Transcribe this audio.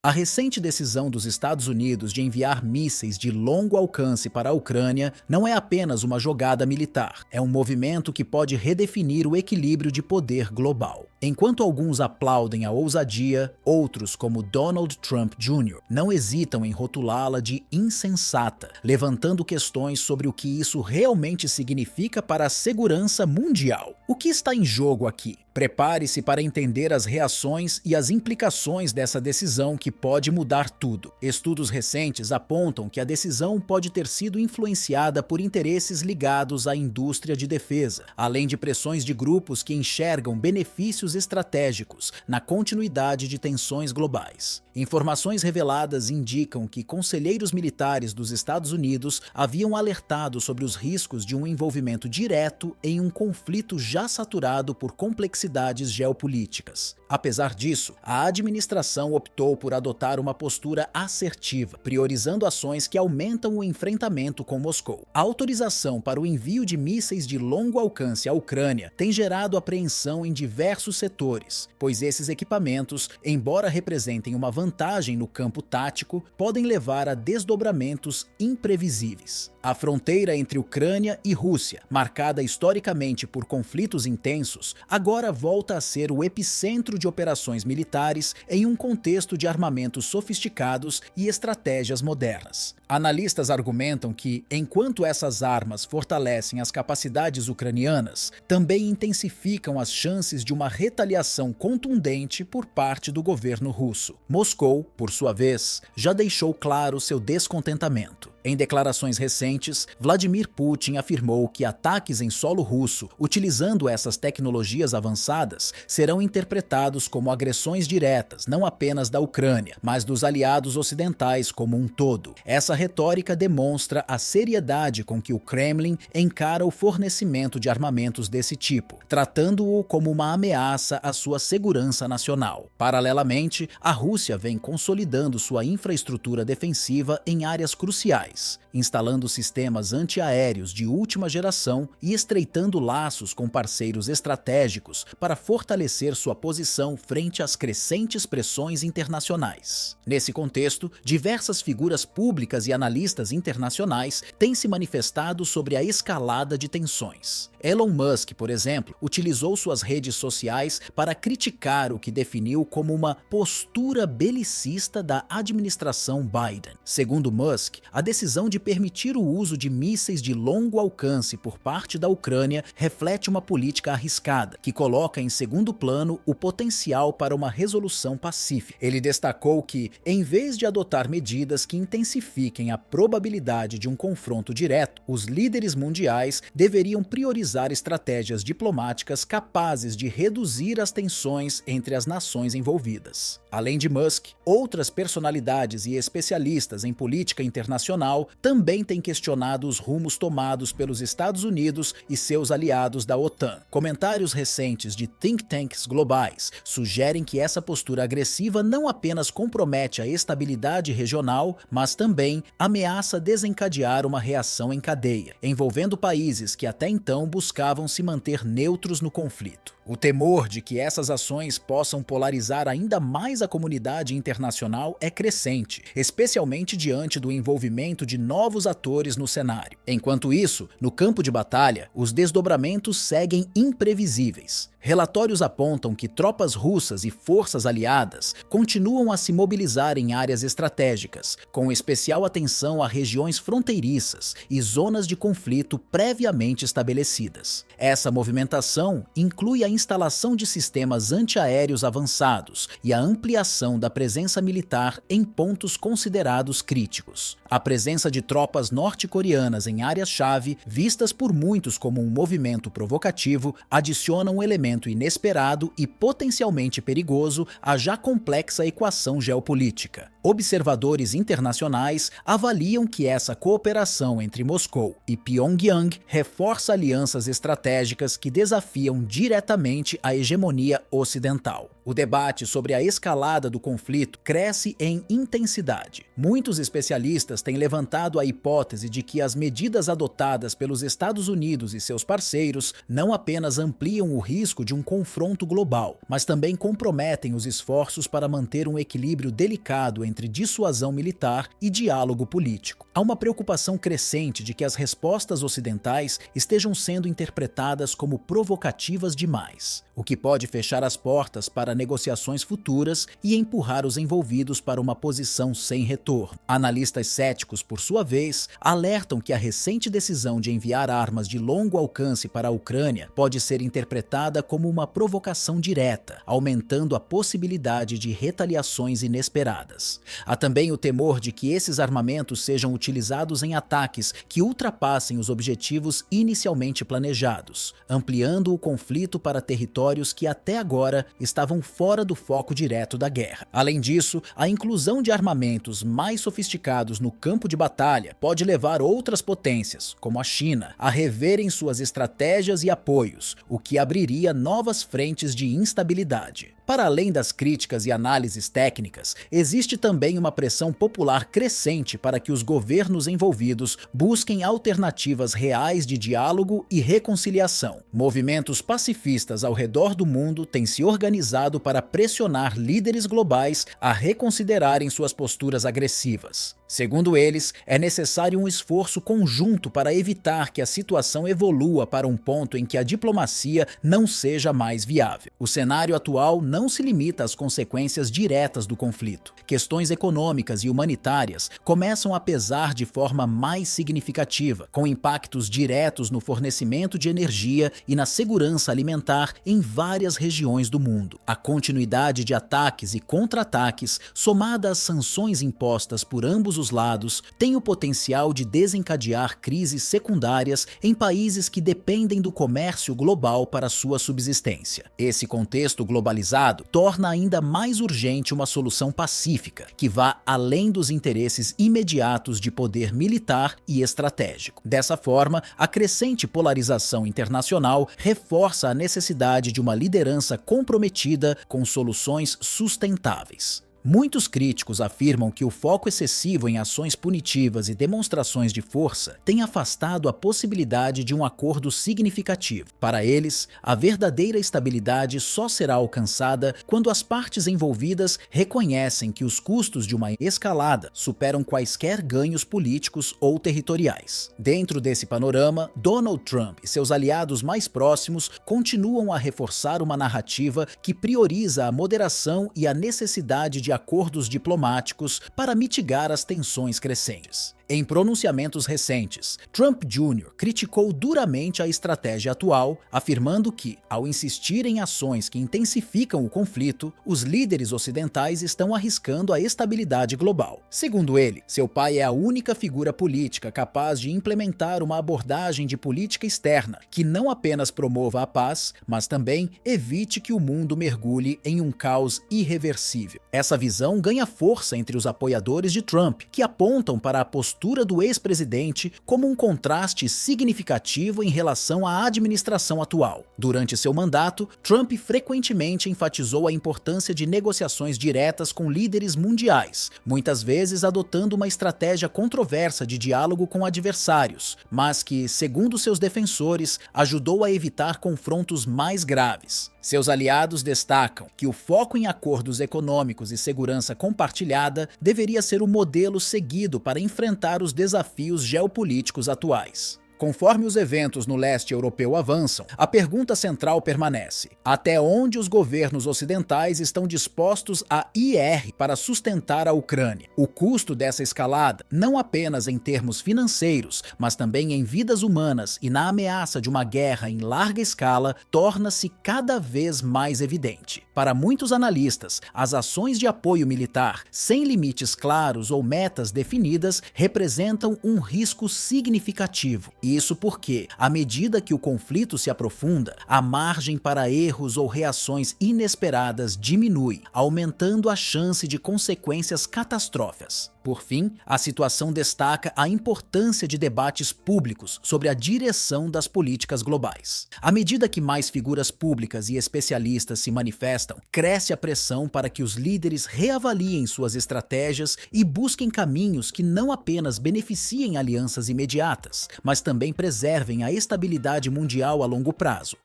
A recente decisão dos Estados Unidos de enviar mísseis de longo alcance para a Ucrânia não é apenas uma jogada militar, é um movimento que pode redefinir o equilíbrio de poder global. Enquanto alguns aplaudem a ousadia, outros, como Donald Trump Jr., não hesitam em rotulá-la de insensata, levantando questões sobre o que isso realmente significa para a segurança mundial. O que está em jogo aqui? Prepare-se para entender as reações e as implicações dessa decisão que pode mudar tudo. Estudos recentes apontam que a decisão pode ter sido influenciada por interesses ligados à indústria de defesa, além de pressões de grupos que enxergam benefícios estratégicos na continuidade de tensões globais. Informações reveladas indicam que conselheiros militares dos Estados Unidos haviam alertado sobre os riscos de um envolvimento direto em um conflito já saturado por complexidades geopolíticas. Apesar disso, a administração optou por adotar uma postura assertiva, priorizando ações que aumentam o enfrentamento com Moscou. A autorização para o envio de mísseis de longo alcance à Ucrânia tem gerado apreensão em diversos setores, pois esses equipamentos, embora representem uma vantagem no campo tático, podem levar a desdobramentos imprevisíveis. A fronteira entre Ucrânia e Rússia, marcada historicamente por conflitos intensos, agora volta a ser o epicentro de operações militares em um contexto de armamentos sofisticados e estratégias modernas. Analistas argumentam que, enquanto essas armas fortalecem as capacidades ucranianas, também intensificam as chances de uma retaliação contundente por parte do governo russo. Moscou, por sua vez, já deixou claro seu descontentamento. Em declarações recentes, Vladimir Putin afirmou que ataques em solo russo, utilizando essas tecnologias avançadas, serão interpretados como agressões diretas, não apenas da Ucrânia, mas dos aliados ocidentais como um todo. Essa retórica demonstra a seriedade com que o Kremlin encara o fornecimento de armamentos desse tipo, tratando-o como uma ameaça à sua segurança nacional. Paralelamente, a Rússia vem consolidando sua infraestrutura defensiva em áreas cruciais, instalando sistemas antiaéreos de última geração e estreitando laços com parceiros estratégicos para fortalecer sua posição frente às crescentes pressões internacionais. Nesse contexto, diversas figuras públicas e analistas internacionais têm se manifestado sobre a escalada de tensões. Elon Musk, por exemplo, utilizou suas redes sociais para criticar o que definiu como uma postura belicista da administração Biden. Segundo Musk, a decisão de permitir o uso de mísseis de longo alcance por parte da Ucrânia reflete uma política arriscada, que coloca em segundo plano o potencial para uma resolução pacífica. Ele destacou que, em vez de adotar medidas que intensifiquem a probabilidade de um confronto direto, os líderes mundiais deveriam priorizar estratégias diplomáticas capazes de reduzir as tensões entre as nações envolvidas. Além de Musk, outras personalidades e especialistas em política internacional também têm questionado os rumos tomados pelos Estados Unidos e seus aliados da OTAN. Comentários recentes de think tanks globais sugerem que essa postura agressiva não apenas compromete a estabilidade regional, mas também ameaça desencadear uma reação em cadeia, envolvendo países que até então buscavam se manter neutros no conflito. O temor de que essas ações possam polarizar ainda mais a comunidade internacional é crescente, especialmente diante do envolvimento de novos atores no cenário. Enquanto isso, no campo de batalha, os desdobramentos seguem imprevisíveis. Relatórios apontam que tropas russas e forças aliadas continuam a se mobilizar em áreas estratégicas, com especial atenção a regiões fronteiriças e zonas de conflito previamente estabelecidas. Essa movimentação inclui a instalação de sistemas antiaéreos avançados e a ampliação da presença militar em pontos considerados críticos. A presença de tropas norte-coreanas em áreas-chave, vistas por muitos como um movimento provocativo, adiciona um elemento inesperado e potencialmente perigoso à já complexa equação geopolítica. Observadores internacionais avaliam que essa cooperação entre Moscou e Pyongyang reforça alianças estratégicas que desafiam diretamente a hegemonia ocidental. O debate sobre a escalada do conflito cresce em intensidade. Muitos especialistas têm levantado a hipótese de que as medidas adotadas pelos Estados Unidos e seus parceiros não apenas ampliam o risco de um confronto global, mas também comprometem os esforços para manter um equilíbrio delicado entre dissuasão militar e diálogo político. Há uma preocupação crescente de que as respostas ocidentais estejam sendo interpretadas como provocativas demais, o que pode fechar as portas para negociações futuras e empurrar os envolvidos para uma posição sem retorno. Analistas céticos, por sua vez, alertam que a recente decisão de enviar armas de longo alcance para a Ucrânia pode ser interpretada como uma provocação direta, aumentando a possibilidade de retaliações inesperadas. Há também o temor de que esses armamentos sejam utilizados em ataques que ultrapassem os objetivos inicialmente planejados, ampliando o conflito para territórios que até agora estavam fora do foco direto da guerra. Além disso, a inclusão de armamentos mais sofisticados no campo de batalha pode levar outras potências, como a China, a reverem suas estratégias e apoios, o que abriria novas frentes de instabilidade. Para além das críticas e análises técnicas, existe também uma pressão popular crescente para que os governos envolvidos busquem alternativas reais de diálogo e reconciliação. Movimentos pacifistas ao redor do mundo têm se organizado para pressionar líderes globais a reconsiderarem suas posturas agressivas. Segundo eles, é necessário um esforço conjunto para evitar que a situação evolua para um ponto em que a diplomacia não seja mais viável. O cenário atual não se limita às consequências diretas do conflito. Questões econômicas e humanitárias começam a pesar de forma mais significativa, com impactos diretos no fornecimento de energia e na segurança alimentar em várias regiões do mundo. A continuidade de ataques e contra-ataques, somada às sanções impostas por ambos os lados, tem o potencial de desencadear crises secundárias em países que dependem do comércio global para sua subsistência. Esse contexto globalizado torna ainda mais urgente uma solução pacífica, que vá além dos interesses imediatos de poder militar e estratégico. Dessa forma, a crescente polarização internacional reforça a necessidade de uma liderança comprometida com soluções sustentáveis. Muitos críticos afirmam que o foco excessivo em ações punitivas e demonstrações de força tem afastado a possibilidade de um acordo significativo. Para eles, a verdadeira estabilidade só será alcançada quando as partes envolvidas reconhecem que os custos de uma escalada superam quaisquer ganhos políticos ou territoriais. Dentro desse panorama, Donald Trump e seus aliados mais próximos continuam a reforçar uma narrativa que prioriza a moderação e a necessidade de acordos diplomáticos para mitigar as tensões crescentes. Em pronunciamentos recentes, Trump Jr. criticou duramente a estratégia atual, afirmando que, ao insistir em ações que intensificam o conflito, os líderes ocidentais estão arriscando a estabilidade global. Segundo ele, seu pai é a única figura política capaz de implementar uma abordagem de política externa que não apenas promova a paz, mas também evite que o mundo mergulhe em um caos irreversível. Essa visão ganha força entre os apoiadores de Trump, que apontam para a postura do ex-presidente como um contraste significativo em relação à administração atual. Durante seu mandato, Trump frequentemente enfatizou a importância de negociações diretas com líderes mundiais, muitas vezes adotando uma estratégia controversa de diálogo com adversários, mas que, segundo seus defensores, ajudou a evitar confrontos mais graves. Seus aliados destacam que o foco em acordos econômicos e segurança compartilhada deveria ser o modelo seguido para enfrentar os desafios geopolíticos atuais. Conforme os eventos no leste europeu avançam, a pergunta central permanece: até onde os governos ocidentais estão dispostos a ir para sustentar a Ucrânia? O custo dessa escalada, não apenas em termos financeiros, mas também em vidas humanas e na ameaça de uma guerra em larga escala, torna-se cada vez mais evidente. Para muitos analistas, as ações de apoio militar, sem limites claros ou metas definidas, representam um risco significativo Isso porque, à medida que o conflito se aprofunda, a margem para erros ou reações inesperadas diminui, aumentando a chance de consequências catastróficas. Por fim, a situação destaca a importância de debates públicos sobre a direção das políticas globais. À medida que mais figuras públicas e especialistas se manifestam, cresce a pressão para que os líderes reavaliem suas estratégias e busquem caminhos que não apenas beneficiem alianças imediatas, mas também preservem a estabilidade mundial a longo prazo.